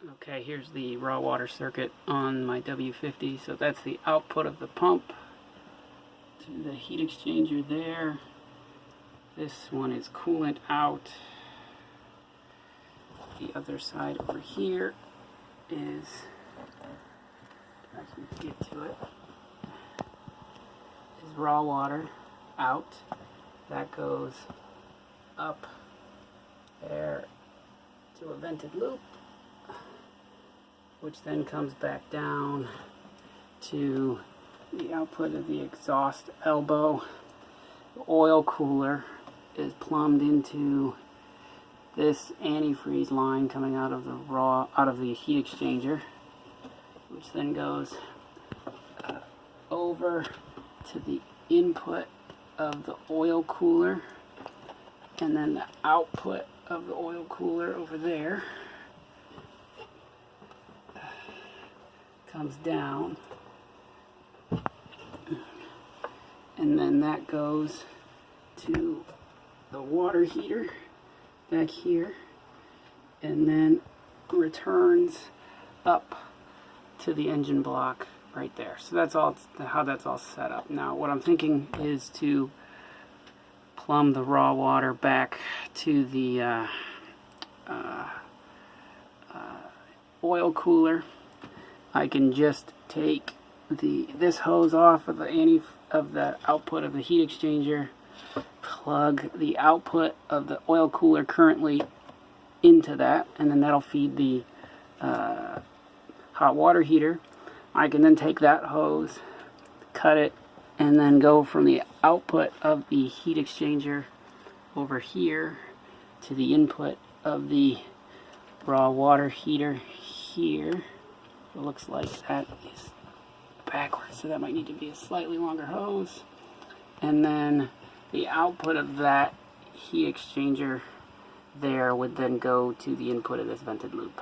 Okay, here's the raw water circuit on my W50. So that's the output of the pump to the heat exchanger there. This one is coolant out. The other side over here is, if I can get to it, is raw water out. That goes up there to a vented loop, which then comes back down to the output of the exhaust elbow. The oil cooler is plumbed into this antifreeze line coming out of the heat exchanger, which then goes over to the input of the oil cooler, and then the output of the oil cooler over there comes down, and then that goes to the water heater back here, and then returns up to the engine block right there. So that's all, how that's all set up. Now what I'm thinking is to plumb the raw water back to the oil cooler. I can just take this hose off of the output of the heat exchanger, plug the output of the oil cooler currently into that, and then that'll feed the hot water heater. I can then take that hose, cut it, and then go from the output of the heat exchanger over here to the input of the raw water heater here. It looks like that is backwards, so that might need to be a slightly longer hose. And then the output of that heat exchanger there would then go to the input of this vented loop.